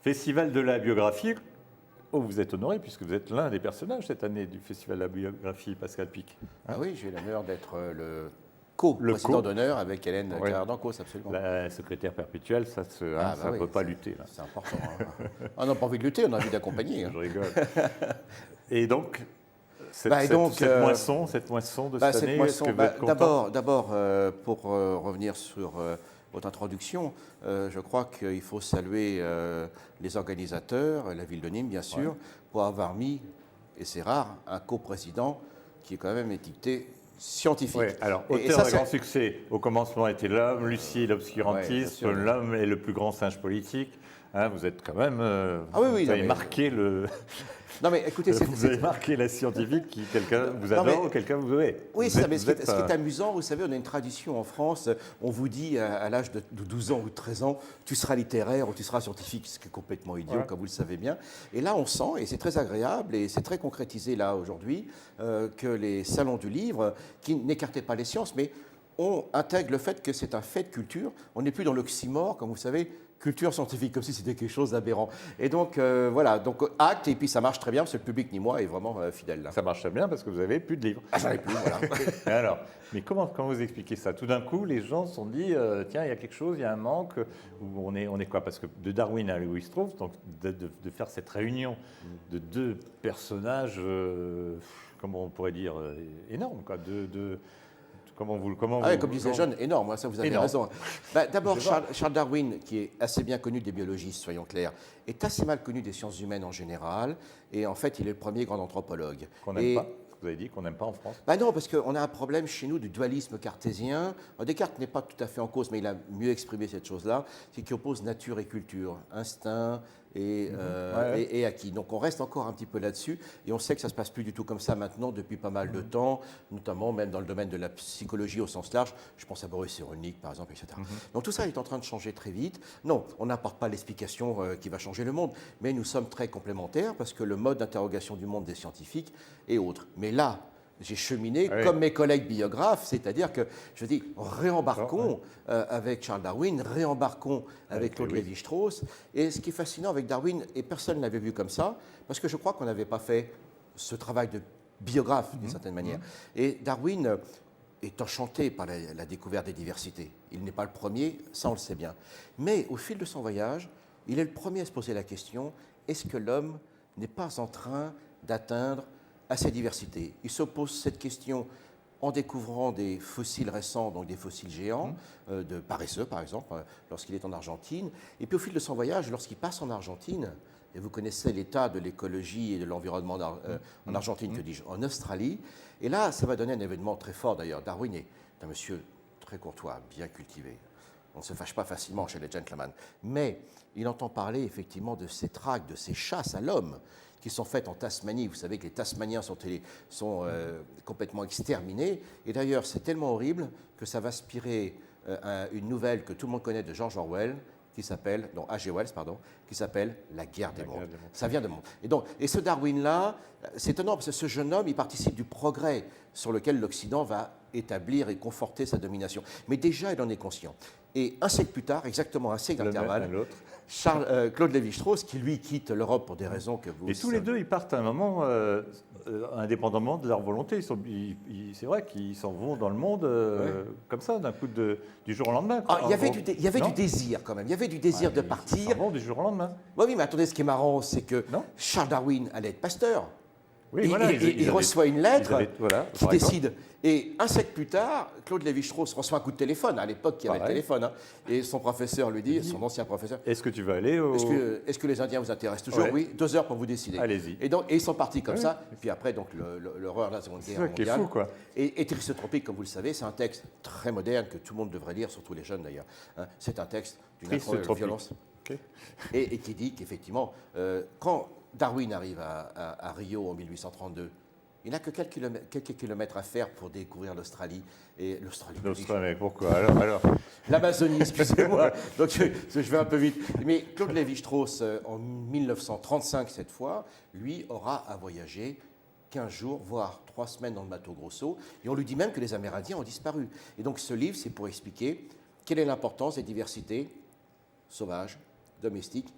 Festival de la biographie. Oh, vous êtes honoré puisque vous êtes l'un des personnages cette année du Festival de la biographie, Pascal Pic. Ah oui, j'ai l'honneur d'être le co-président d'honneur avec Hélène Carrère-Dancos, absolument. La secrétaire perpétuelle, ça ne peut pas lutter. C'est important. On n'a pas envie de lutter, on a envie d'accompagner. Je rigole. Et donc, cette moisson de cette année, est-ce que vous êtes content? D'abord, pour revenir sur votre introduction, je crois qu'il faut saluer les organisateurs, la ville de Nîmes, bien sûr, pour avoir mis, et c'est rare, un coprésident qui est quand même étiqueté scientifique. Oui, alors, auteur d'un grand succès, au commencement était l'homme, Lucie l'obscurantisme, l'homme est le plus grand singe politique. Hein, vous êtes quand même... vous avez marqué le... Non mais écoutez, vous avez marqué la scientifique qui quelqu'un vous adore ou quelqu'un vous aimez. Oui, ce qui est amusant, vous savez, on a une tradition en France, on vous dit à l'âge de 12 ans ou de 13 ans, tu seras littéraire ou tu seras scientifique, ce qui est complètement idiot, comme vous le savez bien. Et là, on sent, et c'est très agréable, et c'est très concrétisé là aujourd'hui, que les salons du livre, qui n'écartaient pas les sciences, mais on intègre le fait que c'est un fait de culture, on n'est plus dans l'oxymore, comme vous savez, culture scientifique, comme si c'était quelque chose d'aberrant. Et donc, voilà, donc acte, et puis ça marche très bien, parce que le public, ni moi, est vraiment fidèle. Là. Ça marche très bien parce que vous n'avez plus de livres. Ah, j'en ai plus, voilà. Alors, mais comment vous expliquez ça? Tout d'un coup, les gens se sont dit, tiens, il y a quelque chose, il y a un manque. On est quoi? Parce que de Darwin à Louis Strauss, donc de faire cette réunion de deux personnages, comment on pourrait dire, énormes, quoi, comme disait Jeanne, énorme, ça vous avez raison. D'abord, Charles Darwin, qui est assez bien connu des biologistes, soyons clairs, est assez mal connu des sciences humaines en général, et en fait, il est le premier grand anthropologue. Qu'on n'aime pas. Vous avez dit qu'on n'aime pas en France. Non, parce qu'on a un problème chez nous du dualisme cartésien. Descartes n'est pas tout à fait en cause, mais il a mieux exprimé cette chose-là, c'est qu'il oppose nature et culture, instinct et acquis. Donc on reste encore un petit peu là-dessus, et on sait que ça ne se passe plus du tout comme ça maintenant depuis pas mal de temps, notamment même dans le domaine de la psychologie au sens large. Je pense à Boris Cyrulnik, par exemple, etc. Donc tout ça est en train de changer très vite. Non, on n'apporte pas l'explication qui va changer le monde, mais nous sommes très complémentaires parce que le mode d'interrogation du monde des scientifiques est autre. Mais là, j'ai cheminé comme mes collègues biographes, c'est-à-dire que, je dis, réembarquons avec Charles Darwin, réembarquons avec Claude Lévi-Strauss. Et ce qui est fascinant avec Darwin, et personne ne l'avait vu comme ça, parce que je crois qu'on n'avait pas fait ce travail de biographe, d'une certaine manière. Et Darwin est enchanté par la découverte des diversités. Il n'est pas le premier, ça on le sait bien. Mais au fil de son voyage, il est le premier à se poser la question, est-ce que l'homme n'est pas en train d'atteindre à ces diversités? Il se pose cette question en découvrant des fossiles récents, donc des fossiles géants, de paresseux par exemple, lorsqu'il est en Argentine. Et puis au fil de son voyage, lorsqu'il passe en Argentine, et vous connaissez l'état de l'écologie et de l'environnement en Argentine, que dis-je, en Australie, et là ça va donner un événement très fort d'ailleurs. Darwin est un monsieur très courtois, bien cultivé. On ne se fâche pas facilement chez les gentlemen. Mais il entend parler effectivement de ces traques, de ces chasses à l'homme, qui sont faites en Tasmanie. Vous savez que les Tasmaniens sont complètement exterminés. Et d'ailleurs, c'est tellement horrible que ça va inspirer une nouvelle que tout le monde connaît de George Orwell, qui s'appelle, non, H.G. Wells, pardon, qui s'appelle La guerre des mondes. Ça vient de monde. Et ce Darwin-là, c'est étonnant, parce que ce jeune homme, il participe du progrès sur lequel l'Occident va établir et conforter sa domination. Mais déjà, il en est conscient. Et un siècle plus tard, exactement un siècle d'intervalle, Claude Lévi-Strauss, qui lui quitte l'Europe pour des raisons que vous... Et tous les deux, ils partent à un moment, indépendamment de leur volonté. C'est vrai qu'ils s'en vont dans le monde comme ça, d'un coup du jour au lendemain. Il y avait du désir quand même, il y avait du désir de partir. Ils s'en vont du jour au lendemain. Oui, mais attendez, ce qui est marrant, c'est que Charles Darwin allait être pasteur. Oui, il reçoit une lettre qui décide. Et un siècle plus tard, Claude Lévi-Strauss reçoit un coup de téléphone. À l'époque, il y avait le téléphone. Et son professeur lui dit, son ancien professeur, est-ce que tu vas aller Est-ce que les Indiens vous intéressent toujours? Oui, 2 heures pour vous décider. Allez-y. Et ils sont partis comme ça. Et puis après, donc l'horreur de la Seconde Guerre mondiale. C'est fou, quoi. Et Tristotropique, comme vous le savez, c'est un texte très moderne que tout le monde devrait lire, surtout les jeunes d'ailleurs. C'est un texte d'une incroyable violence. Et qui dit qu'effectivement, quand Darwin arrive à Rio en 1832, il n'a que quelques kilomètres à faire pour découvrir l'Australie. Et l'Australie, pourquoi alors L'Amazonie, excusez-moi. Donc je vais un peu vite. Mais Claude Lévi-Strauss, en 1935 cette fois, lui aura à voyager 15 jours, voire 3 semaines dans le Mato Grosso. Et on lui dit même que les Amérindiens ont disparu. Et donc ce livre, c'est pour expliquer quelle est l'importance des diversités sauvages, domestiques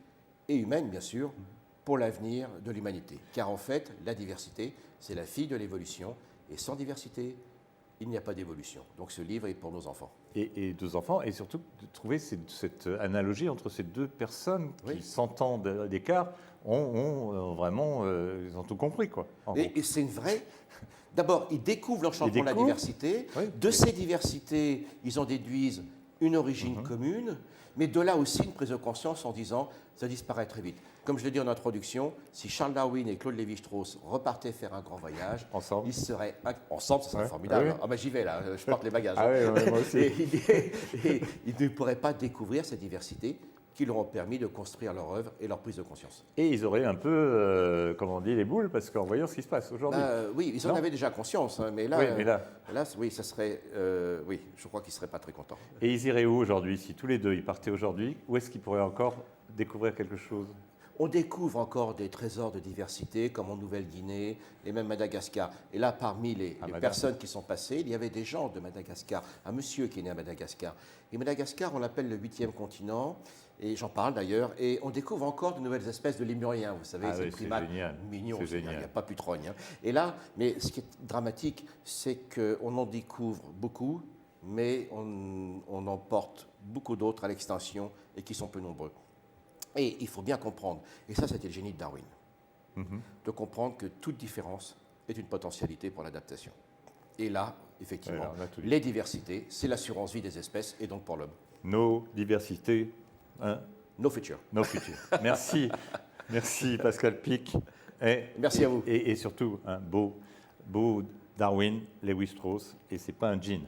et humaine, bien sûr, pour l'avenir de l'humanité. Car en fait, la diversité, c'est la fille de l'évolution, et sans diversité, il n'y a pas d'évolution. Donc ce livre est pour nos enfants. Et deux enfants, et surtout de trouver cette analogie entre ces deux personnes qui, Oui. 100 ans d'écart, ont vraiment ils ont tout compris, quoi. Et c'est une vraie... D'abord, ils découvrent l'enchantement de la diversité. Oui. De ces diversités, ils en déduisent une origine commune, mais de là aussi une prise de conscience en disant ça disparaît très vite. Comme je l'ai dit en introduction, si Charles Darwin et Claude Lévi-Strauss repartaient faire un grand voyage, Ensemble, ils seraient ensemble, ça serait formidable. Ah oui. Ah ben j'y vais là, je porte les bagages. Ah oui, moi aussi. Et ils ne pourraient pas découvrir cette diversité qui leur ont permis de construire leur œuvre et leur prise de conscience. Et ils auraient un peu, comme on dit, les boules, parce qu'en voyant ce qui se passe aujourd'hui. Oui, ils en avaient déjà conscience, hein, mais là, oui, ça serait, oui, je crois qu'ils ne seraient pas très contents. Et ils iraient où aujourd'hui? Si tous les deux ils partaient aujourd'hui, où est-ce qu'ils pourraient encore découvrir quelque chose? On découvre encore des trésors de diversité, comme en Nouvelle-Guinée et même Madagascar. Et là, parmi les personnes qui sont passées, il y avait des gens de Madagascar, un monsieur qui est né à Madagascar. Et Madagascar, on l'appelle le 8e continent, et j'en parle d'ailleurs, et on découvre encore de nouvelles espèces de lémuriens, vous savez, ces primates mignons, il n'y a pas plus trogne. Hein. Et là, mais ce qui est dramatique, c'est qu'on en découvre beaucoup, mais on en porte beaucoup d'autres à l'extinction et qui sont peu nombreux. Et il faut bien comprendre, et ça c'était le génie de Darwin, de comprendre que toute différence est une potentialité pour l'adaptation. Et là, effectivement, les diversités, c'est l'assurance vie des espèces et donc pour l'homme. Nos diversités, hein, nos futurs. Nos futurs. Merci, merci Pascal Pic. Merci à vous. Et surtout, un beau Darwin, Lévi-Strauss, et c'est pas un jean.